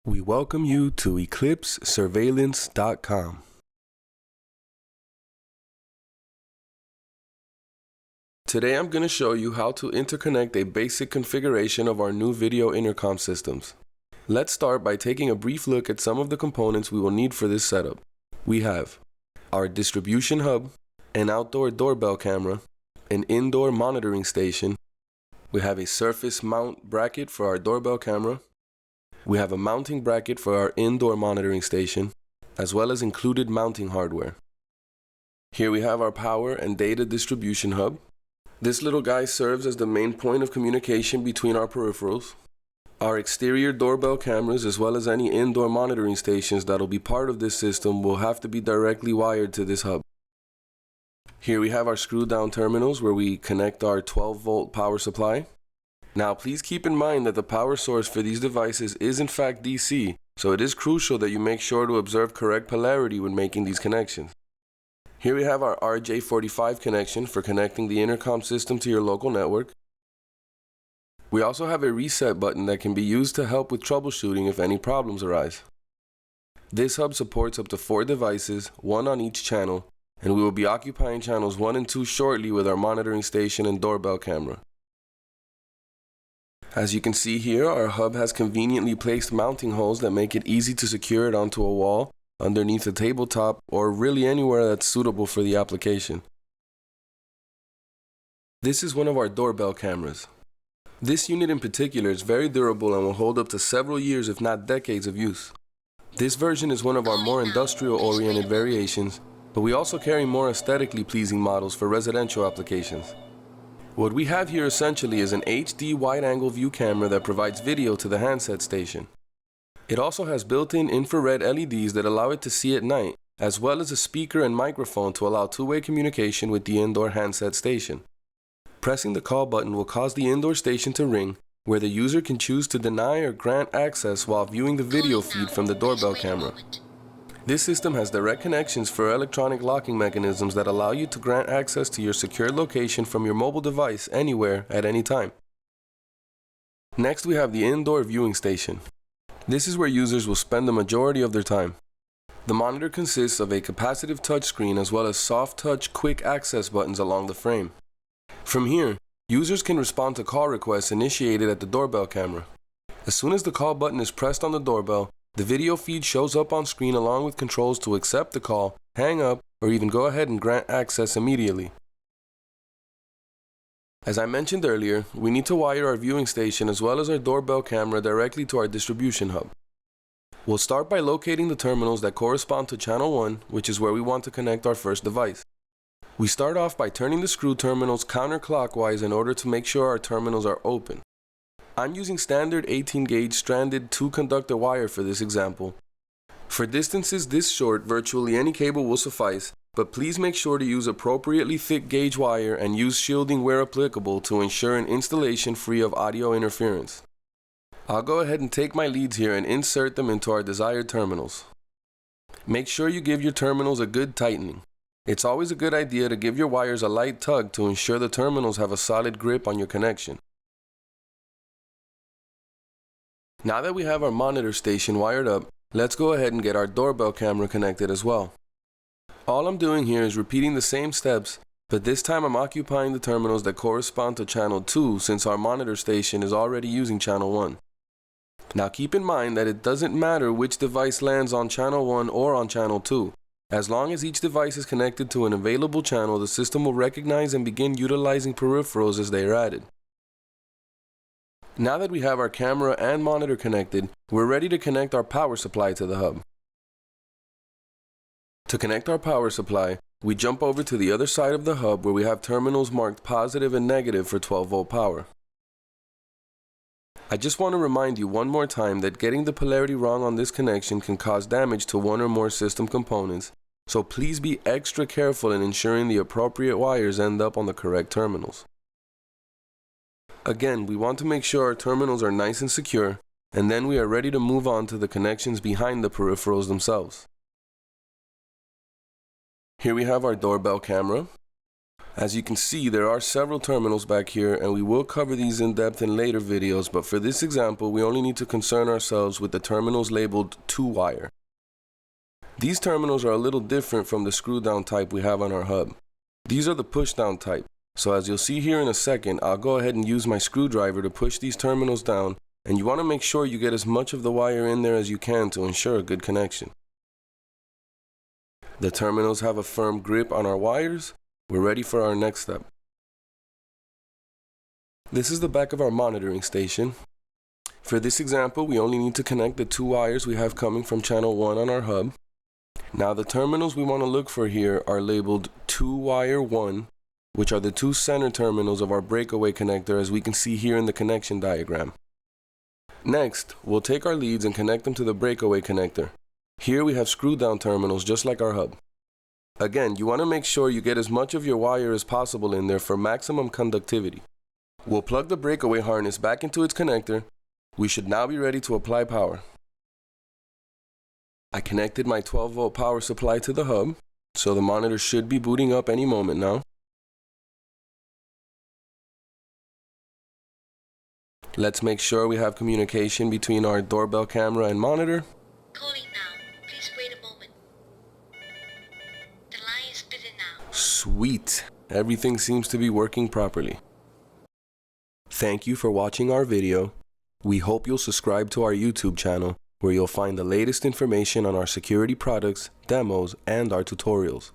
We welcome you to EclipseSurveillance.com. Today I'm going to show you how to interconnect a basic configuration of our new video intercom systems. Let's start by taking a brief look at some of the components we will need for this setup. We have our distribution hub, an outdoor doorbell camera, an indoor monitoring station. We have a surface mount bracket for our doorbell camera. We have a mounting bracket for our indoor monitoring station, as well as included mounting hardware. Here we have our power and data distribution hub. This little guy serves as the main point of communication between our peripherals. Our exterior doorbell cameras, as well as any indoor monitoring stations that will be part of this system, will have to be directly wired to this hub. Here we have our screw-down terminals where we connect our 12-volt power supply. Now please keep in mind that the power source for these devices is in fact DC, so it is crucial that you make sure to observe correct polarity when making these connections. Here we have our RJ45 connection for connecting the intercom system to your local network. We also have a reset button that can be used to help with troubleshooting if any problems arise. This hub supports up to 4 devices, 1 on each channel, and we will be occupying channels 1 and 2 shortly with our monitoring station and doorbell camera. As you can see here, our hub has conveniently placed mounting holes that make it easy to secure it onto a wall, underneath a tabletop, or really anywhere that's suitable for the application. This is one of our doorbell cameras. This unit in particular is very durable and will hold up to several years if not decades of use. This version is one of our more industrial-oriented variations, but we also carry more aesthetically pleasing models for residential applications. What we have here essentially is an HD wide-angle view camera that provides video to the handset station. It also has built-in infrared LEDs that allow it to see at night, as well as a speaker and microphone to allow two-way communication with the indoor handset station. Pressing the call button will cause the indoor station to ring, where the user can choose to deny or grant access while viewing the video feed from the doorbell camera. This system has direct connections for electronic locking mechanisms that allow you to grant access to your secure location from your mobile device anywhere at any time. Next, we have the indoor viewing station. This is where users will spend the majority of their time. The monitor consists of a capacitive touchscreen as well as soft touch quick access buttons along the frame. From here, users can respond to call requests initiated at the doorbell camera. As soon as the call button is pressed on the doorbell, the video feed shows up on screen along with controls to accept the call, hang up, or even go ahead and grant access immediately. As I mentioned earlier, we need to wire our viewing station as well as our doorbell camera directly to our distribution hub. We'll start by locating the terminals that correspond to channel 1, which is where we want to connect our first device. We start off by turning the screw terminals counterclockwise in order to make sure our terminals are open. I'm using standard 18-gauge stranded 2-conductor wire for this example. For distances this short, virtually any cable will suffice, but please make sure to use appropriately thick gauge wire and use shielding where applicable to ensure an installation free of audio interference. I'll go ahead and take my leads here and insert them into our desired terminals. Make sure you give your terminals a good tightening. It's always a good idea to give your wires a light tug to ensure the terminals have a solid grip on your connection. Now that we have our monitor station wired up, let's go ahead and get our doorbell camera connected as well. All I'm doing here is repeating the same steps, but this time I'm occupying the terminals that correspond to channel 2 since our monitor station is already using channel 1. Now keep in mind that it doesn't matter which device lands on channel 1 or on channel 2. As long as each device is connected to an available channel, the system will recognize and begin utilizing peripherals as they are added. Now that we have our camera and monitor connected, we're ready to connect our power supply to the hub. To connect our power supply, we jump over to the other side of the hub where we have terminals marked positive and negative for 12-volt power. I just want to remind you one more time that getting the polarity wrong on this connection can cause damage to one or more system components, so please be extra careful in ensuring the appropriate wires end up on the correct terminals. Again, we want to make sure our terminals are nice and secure, and then we are ready to move on to the connections behind the peripherals themselves. Here we have our doorbell camera. As you can see, there are several terminals back here, and we will cover these in depth in later videos, but for this example, we only need to concern ourselves with the terminals labeled 2-wire. These terminals are a little different from the screw-down type we have on our hub. These are the push-down type, so as you'll see here in a second, I'll go ahead and use my screwdriver to push these terminals down, and you want to make sure you get as much of the wire in there as you can to ensure a good connection. The terminals have a firm grip on our wires. We're ready for our next step. This is the back of our monitoring station. For this example, we only need to connect the 2 wires we have coming from channel 1 on our hub. Now the terminals we want to look for here are labeled 2-wire 1, which are the 2 center terminals of our breakaway connector, as we can see here in the connection diagram. Next, we'll take our leads and connect them to the breakaway connector. Here we have screw-down terminals just like our hub. Again, you want to make sure you get as much of your wire as possible in there for maximum conductivity. We'll plug the breakaway harness back into its connector. We should now be ready to apply power. I connected my 12-volt power supply to the hub, so the monitor should be booting up any moment now. Let's make sure we have communication between our doorbell camera and monitor. Calling now. Please wait a moment. The line is busy now. Sweet. Everything seems to be working properly. Thank you for watching our video. We hope you'll subscribe to our YouTube channel, where you'll find the latest information on our security products, demos, and our tutorials.